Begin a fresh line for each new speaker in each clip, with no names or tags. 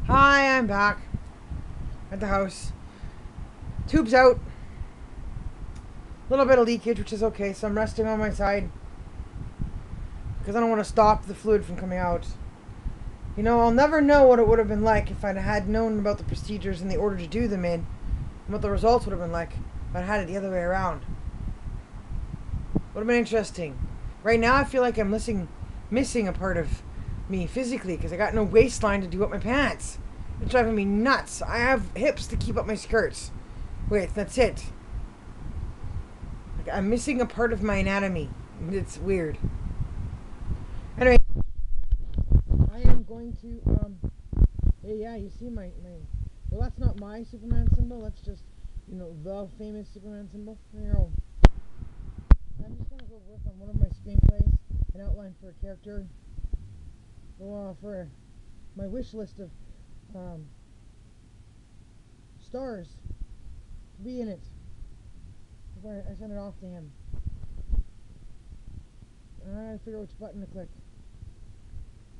Hi, I'm back at the house. Tube's out. A little bit of leakage, which is okay, so I'm resting on my side because I don't want to stop the fluid from coming out. You know, I'll never know what it would have been like if I'd had known about the procedures and the order to do them in, and what the results would have been like if I'd had it the other way around. Would have been interesting. Right now, I feel like I'm missing a part of me physically because I got no waistline to do up my pants. It's driving me nuts. I have hips to keep up my skirts with. That's it. Like, I'm missing a part of my anatomy. It's weird. Anyway, I am going to hey, yeah, you see my well, that's not my Superman symbol. That's just, the famous Superman symbol. There you go. I'm just gonna go work on one of my screenplays, an outline for a character. Go for my wish list of stars to be in it before I send it off to him. I gotta figure out which button to click.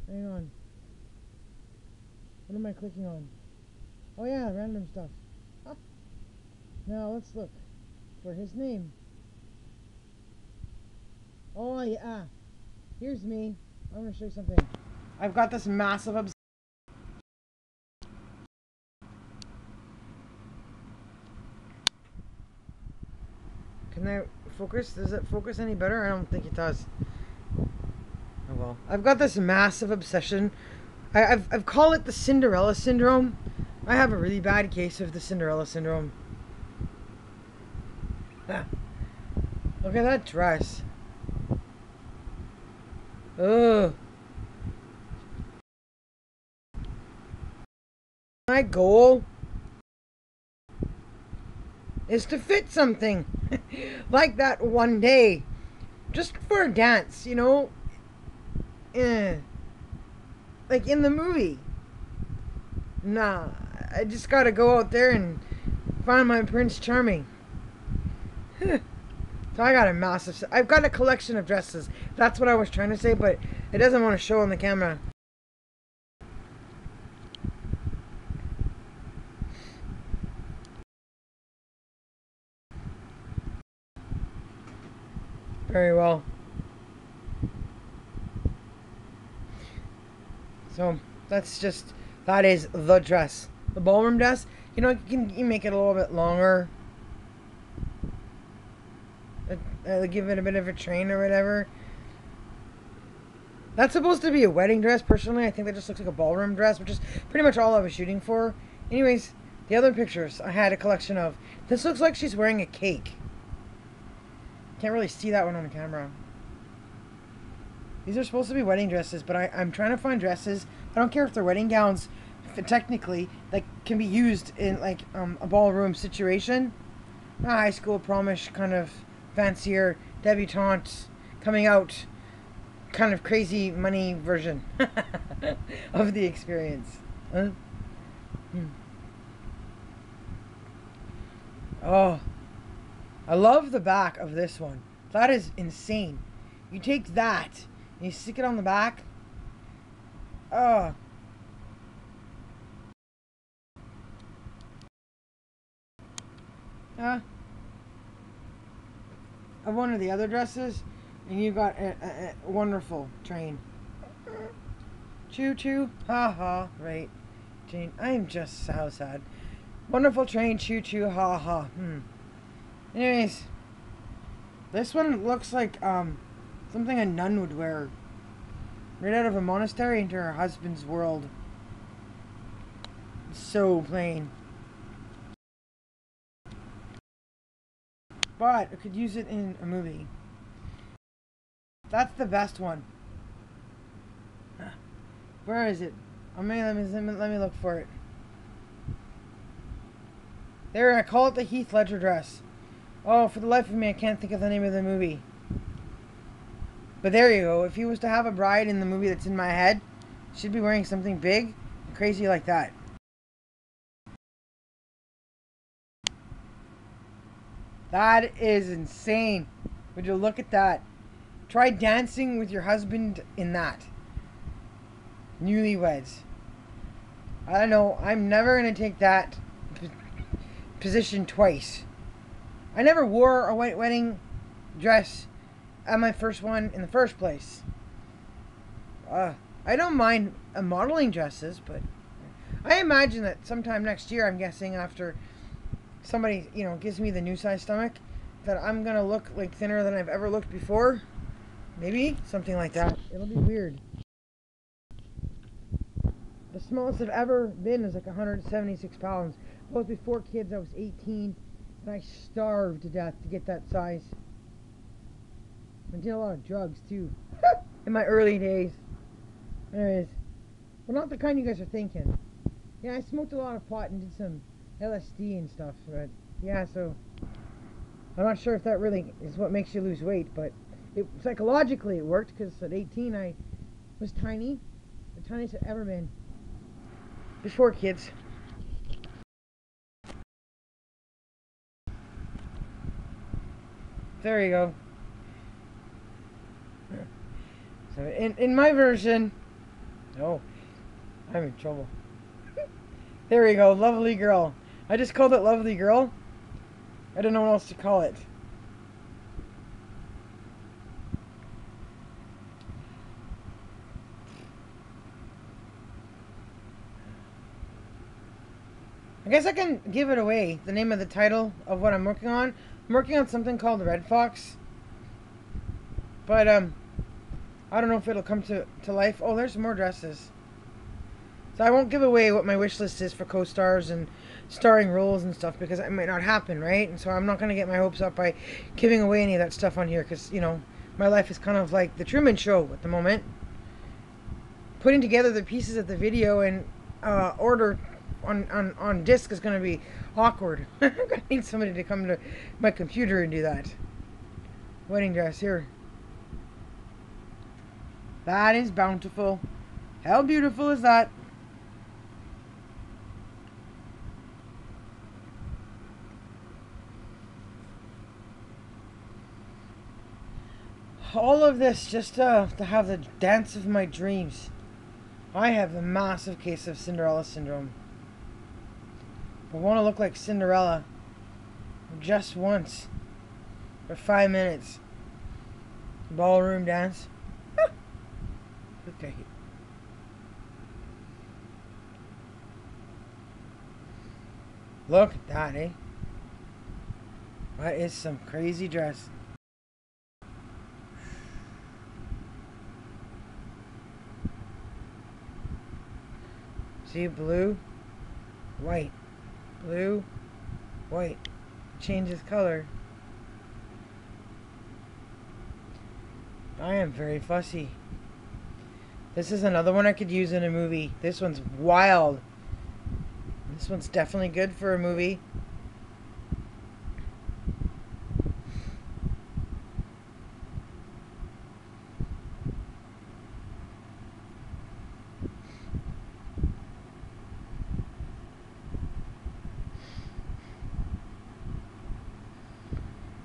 Hang on. What am I clicking on? Oh yeah, random stuff. Huh. Now let's look for his name. Oh yeah. Here's me. I'm gonna show you something. I've got this massive obsession. Can I focus? Does it focus any better? I don't think it does. Oh well. I've got this massive obsession. I've called it the Cinderella syndrome. I have a really bad case of the Cinderella syndrome. Look at that dress. Ugh. My goal is to fit something like that one day. Just for a dance, like in the movie. Nah, I just gotta go out there and find my Prince Charming. So I've got a collection of dresses. That's what I was trying to say, but it doesn't want to show on the camera. Very well. So that is the dress. The ballroom dress. You can make it a little bit longer. Give it a bit of a train or whatever. That's supposed to be a wedding dress. Personally, I think that just looks like a ballroom dress, which is pretty much all I was shooting for. Anyways, the other pictures I had a collection of. This looks like she's wearing a cake. Can't really see that one on the camera. These are supposed to be wedding dresses, but I'm trying to find dresses. I don't care if they're wedding gowns, technically, that can be used in like a ballroom situation. A high school promish kind of fancier debutante coming out kind of crazy money version of the experience. Oh, I love the back of this one. That is insane. You take that and you stick it on the back. Oh. Of one of the other dresses, and you got a wonderful train. Choo choo, ha ha, right. Jane, I'm just so sad. Wonderful train, choo choo, ha ha. Anyways, this one looks like something a nun would wear. Right out of a monastery into her husband's world. So plain. But I could use it in a movie. That's the best one. Where is it? Let me look for it. There, I call it the Heath Ledger dress. Oh, for the life of me, I can't think of the name of the movie. But there you go. If he was to have a bride in the movie that's in my head, she'd be wearing something big and crazy like that. That is insane. Would you look at that? Try dancing with your husband in that. Newlyweds. I don't know. I'm never going to take that position twice. I never wore a white wedding dress at my first one in the first place. I don't mind modeling dresses, but I imagine that sometime next year, I'm guessing after somebody, gives me the new size stomach, that I'm going to look like thinner than I've ever looked before. Maybe something like that. It'll be weird. The smallest I've ever been is like 176 pounds. Both before kids, I was 18, and I starved to death to get that size. I did a lot of drugs too in my early days. Anyways, well, not the kind you guys are thinking. Yeah, I smoked a lot of pot and did some LSD and stuff, but yeah, so I'm not sure if that really is what makes you lose weight, but psychologically it worked, because at 18 I was tiny, the tiniest I've ever been before kids. There you go. So in my version, oh, I'm in trouble. There we go, lovely girl. I just called it lovely girl. I don't know what else to call it. I guess I can give it away, the name of the title of what I'm working on. I'm working on something called Red Fox. But, I don't know if it'll come to life. Oh, there's more dresses. So I won't give away what my wish list is for co-stars and starring roles and stuff, because it might not happen, right? And so I'm not going to get my hopes up by giving away any of that stuff on here, because, my life is kind of like the Truman Show at the moment. Putting together the pieces of the video and order on disc is going to be awkward. I'm going to need somebody to come to my computer and do that. Wedding dress here. That is bountiful. How beautiful is that? All of this just to have the dance of my dreams. I have a massive case of Cinderella syndrome. I want to look like Cinderella just once for 5 minutes. Ballroom dance. Okay. Look at that, eh? That is some crazy dress. See, blue, white, blue, white. Changes color. I am very fussy. This is another one I could use in a movie. This one's wild. This one's definitely good for a movie.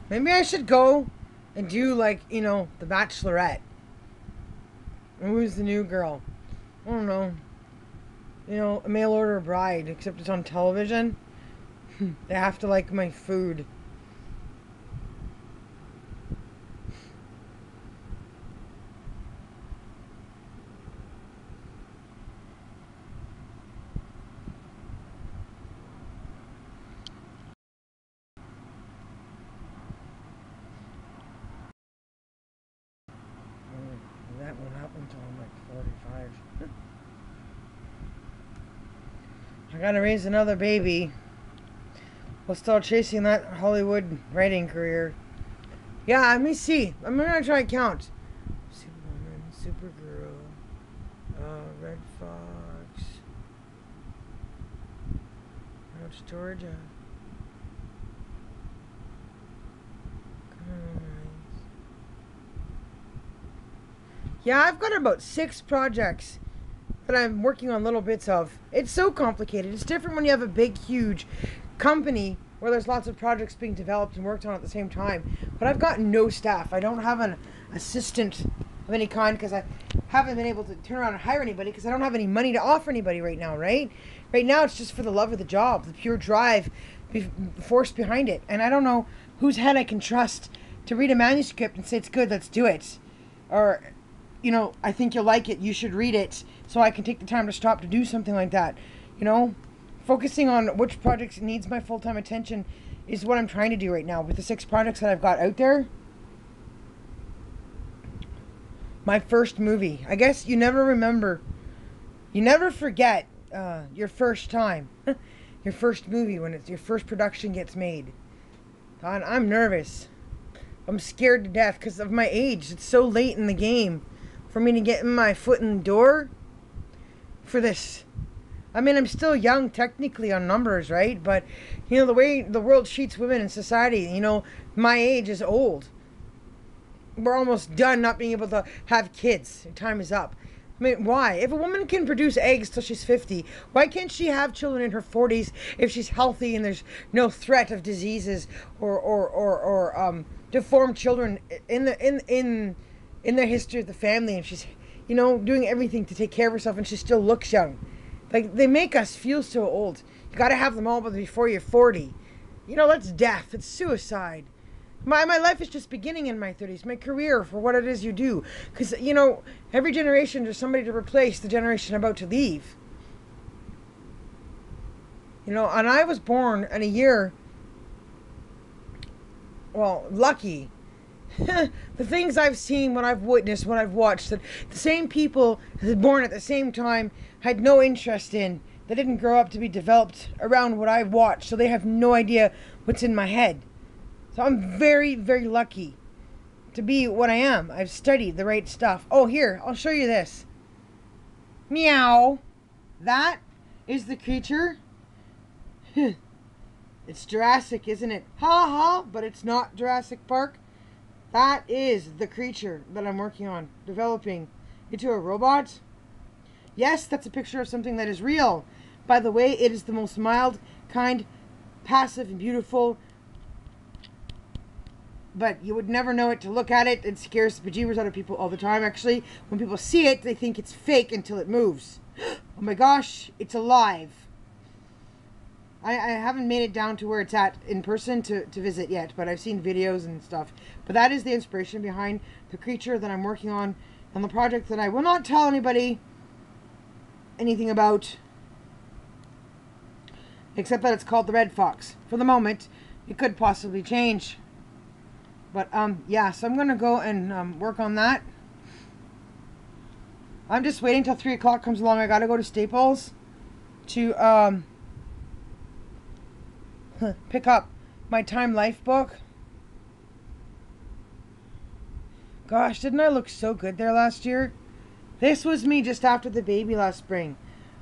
Maybe I should go and do, like, The Bachelorette. Who's the new girl? I don't know. A mail order bride, except it's on television. They have to like my food. That won't happen until I'm like 45. I gotta raise another baby. We'll start chasing that Hollywood writing career. Yeah, let me see. I'm gonna try to count. Superwoman, Supergirl, Red Fox, North Georgia. Yeah, I've got about 6 projects that I'm working on little bits of. It's so complicated. It's different when you have a big, huge company where there's lots of projects being developed and worked on at the same time. But I've got no staff. I don't have an assistant of any kind because I haven't been able to turn around and hire anybody because I don't have any money to offer anybody right now, right? Right now, it's just for the love of the job, the pure drive, force behind it. And I don't know whose head I can trust to read a manuscript and say, it's good, let's do it. Or, you know, I think you'll like it, you should read it, so I can take the time to stop to do something like that. You know, focusing on which projects needs my full-time attention is what I'm trying to do right now with the 6 projects that I've got out there. My first movie. I guess you never forget your first time. Your first movie, when it's your first production gets made. God, I'm nervous. I'm scared to death because of my age. It's so late in the game for me to get my foot in the door for this. I mean, I'm still young technically on numbers, right? But, you know, the way the world treats women in society, you know, my age is old. We're almost done not being able to have kids. Time is up. I mean, why? If a woman can produce eggs till she's 50, why can't she have children in her 40s if she's healthy and there's no threat of diseases or deformed children in the history of the family, and she's, you know, doing everything to take care of herself and she still looks young? Like, they make us feel so old. You got to have them all before you're 40. You know, that's death. It's suicide. My life is just beginning in my 30s. My career for what it is you do. Because, you know, every generation there's somebody to replace the generation about to leave. You know, and I was born in a year, well, lucky. The things I've seen, what I've witnessed, what I've watched, that the same people that were born at the same time had no interest in, that didn't grow up to be developed around what I've watched, so they have no idea what's in my head. So I'm very, very lucky to be what I am. I've studied the right stuff. Oh, here, I'll show you this. Meow. That is the creature. It's Jurassic, isn't it? Ha ha, but it's not Jurassic Park. That is the creature that I'm working on, developing into a robot. Yes, that's a picture of something that is real. By the way, it is the most mild, kind, passive, and beautiful. But you would never know it to look at it. It scares the bejeebers out of people all the time. Actually, when people see it, they think it's fake until it moves. Oh my gosh, it's alive. I haven't made it down to where it's at in person to visit yet, but I've seen videos and stuff. But that is the inspiration behind the creature that I'm working on the project that I will not tell anybody anything about, except that it's called the Red Fox. For the moment, it could possibly change. But, yeah, so I'm going to go and work on that. I'm just waiting till 3 o'clock comes along. I got to go to Staples to pick up my Time Life book. Gosh, didn't I look so good there last year? This was me just after the baby last spring.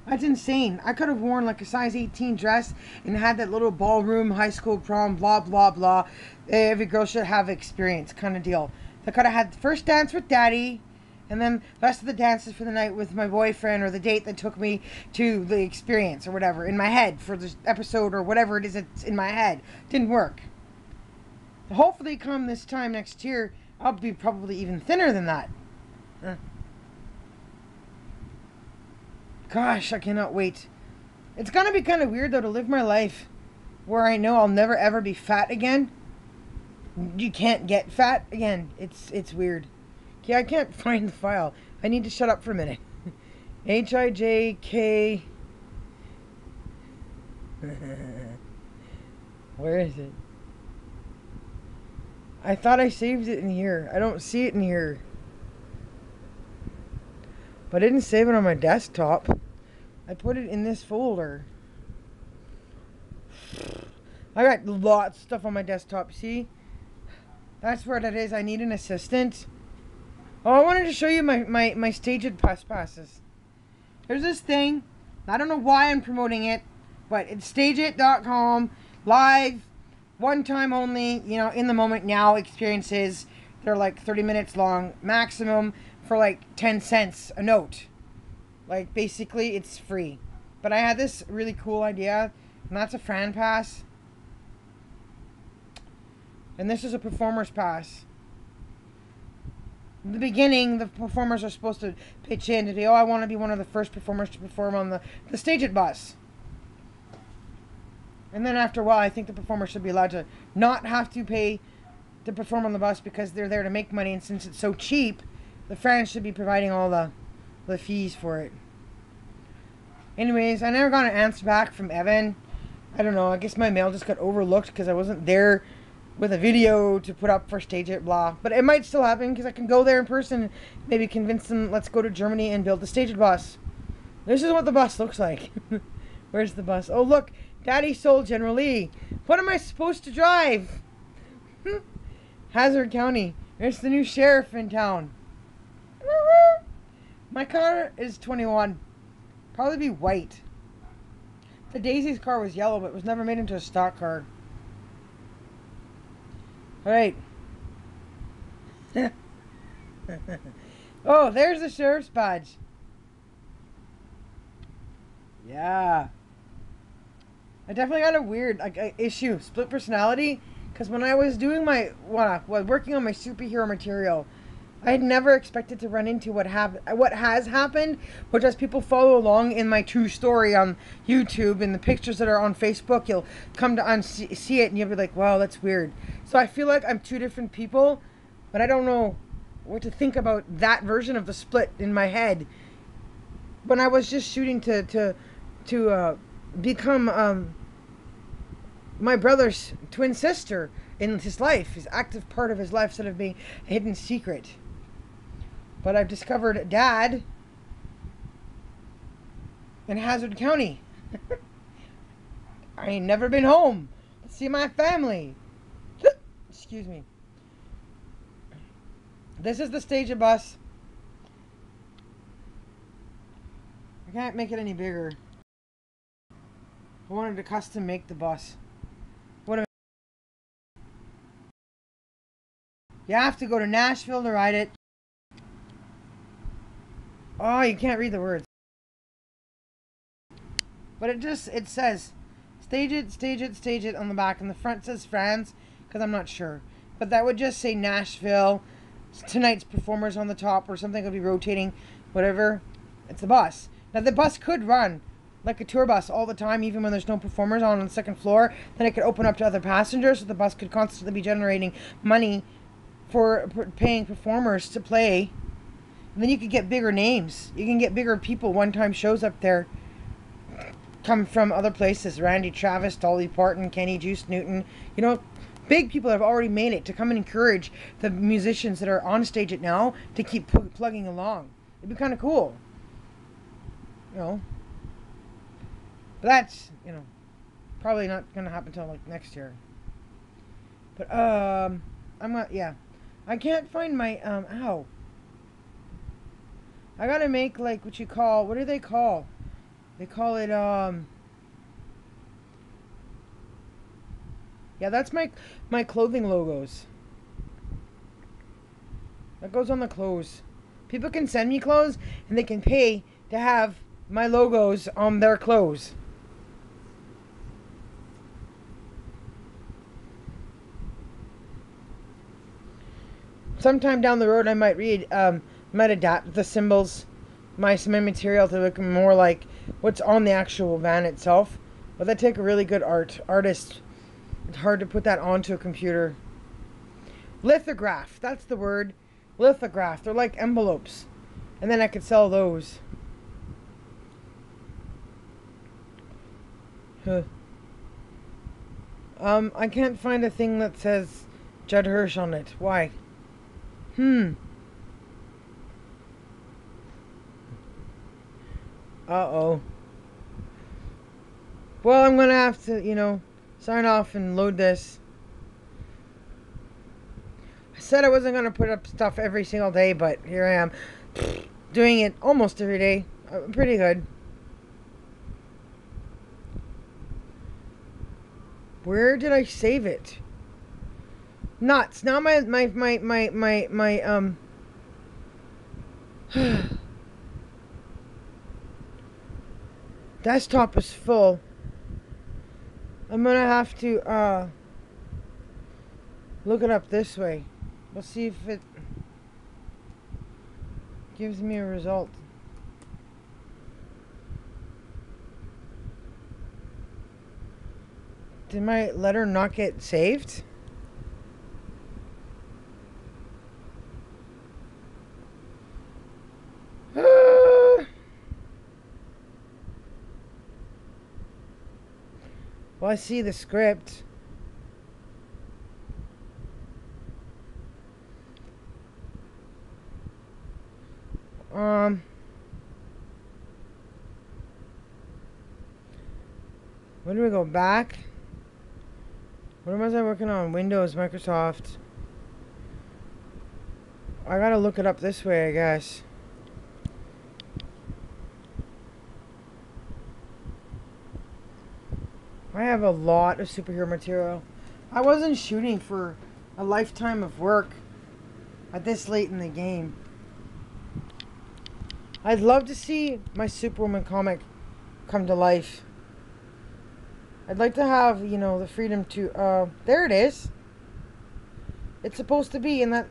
That's insane. I could have worn like a size 18 dress and had that little ballroom, high school prom, blah, blah, blah. Every girl should have experience kind of deal. I could have had the first dance with daddy, and then the rest of the dances for the night with my boyfriend, or the date that took me to the experience or whatever in my head for this episode or whatever it is that's in my head. Didn't work. Hopefully come this time next year, I'll be probably even thinner than that. Gosh, I cannot wait. It's gonna be kind of weird though to live my life where I know I'll never ever be fat again. You can't get fat again. It's weird. Okay, I can't find the file. I need to shut up for a minute. H-I-J-K. Where is it? I thought I saved it in here. I don't see it in here. But I didn't save it on my desktop. I put it in this folder. I got lots of stuff on my desktop, see? That's where that is. I need an assistant. Oh, I wanted to show you my staged passes. There's this thing. I don't know why I'm promoting it, but it's stageit.com. Live, one time only, you know, in the moment now experiences. They're like 30 minutes long maximum for like 10 cents a note. Like, basically, it's free. But I had this really cool idea, and that's a Fran pass. And this is a performer's pass. In the beginning, the performers are supposed to pitch in to be, oh, I want to be one of the first performers to perform on the stage at bus. And then after a while, I think the performer should be allowed to not have to pay to perform on the bus because they're there to make money. And since it's so cheap, the fans should be providing all the fees for it. Anyways, I never got an answer back from Evan. I don't know. I guess my mail just got overlooked because I wasn't there with a video to put up for stage it, blah. But it might still happen because I can go there in person and maybe convince them, let's go to Germany and build the stage bus. This is what the bus looks like. Where's the bus? Oh, look. Daddy sold General Lee. What am I supposed to drive? Hazard County. There's the new sheriff in town. My car is 21. Probably be white. The Daisy's car was yellow, but was never made into a stock car. Alright. Oh, there's the sheriff's badge. Yeah. I definitely got a weird issue, split personality, because when I was doing my working on my superhero material, I had never expected to run into what has happened, which as people follow along in my true story on YouTube and the pictures that are on Facebook, you'll come to see it and you'll be like, wow, that's weird. So I feel like I'm two different people, but I don't know what to think about that version of the split in my head. When I was just shooting to become my brother's twin sister in his life, his active part of his life, instead of being a hidden secret. But I've discovered Dad in Hazard County. I ain't never been home to see my family. Excuse me. This is the stage of bus. I can't make it any bigger. I wanted to custom make the bus. You have to go to Nashville to ride it. Oh, you can't read the words. But it says, stage it on the back. And the front says France, because I'm not sure. But that would just say Nashville. Tonight's performers on the top, or something could be rotating, whatever. It's the bus. Now, the bus could run like a tour bus all the time, even when there's no performers on the second floor. Then it could open up to other passengers, so the bus could constantly be generating money for paying performers to play. And then you could get bigger names. You can get bigger people, one-time shows up there. Come from other places. Randy Travis, Dolly Parton, Kenny Juice Newton. You know, big people have already made it to come and encourage the musicians that are on stage it now to keep plugging along. It'd be kind of cool. You know. But that's, you know, probably not going to happen until like next year. But, I'm not, yeah. I can't find my, ow. I gotta make, like, what do they call? They call it, yeah, that's my clothing logos. That goes on the clothes. People can send me clothes, and they can pay to have my logos on their clothes. Sometime down the road, I might might adapt the symbols, my material to look more like what's on the actual van itself. But that take a really good artist. It's hard to put that onto a computer. Lithograph, that's the word. Lithograph. They're like envelopes, and then I could sell those. Huh. I can't find a thing that says Judd Hirsch on it. Why? Uh-oh. Well, I'm gonna have to, you know, sign off and load this. I said I wasn't gonna put up stuff every single day, but here I am. Doing it almost every day. Pretty good. Where did I save it? Nuts. Now my desktop is full. I'm gonna have to look it up this way. We'll see if it gives me a result. Did my letter not get saved? Well, I see the script. When do we go back? What was I working on? Windows, Microsoft. I gotta look it up this way, I guess. I have a lot of superhero material. I wasn't shooting for a lifetime of work at this late in the game. I'd love to see my Superwoman comic come to life. I'd like to have, you know, the freedom to, there it is. It's supposed to be in that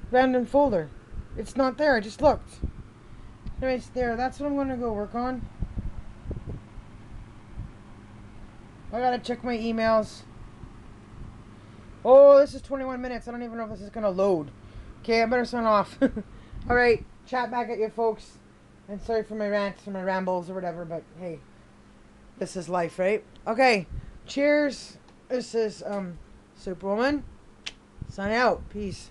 random folder. It's not there, I just looked. Anyways, there, that's what I'm gonna go work on. I gotta check my emails. Oh, this is 21 minutes. I don't even know if this is gonna load. Okay, I better sign off. Alright, chat back at you folks. And sorry for my rants or my rambles or whatever, but hey, this is life, right? Okay, cheers. This is Superwoman. Sign out. Peace.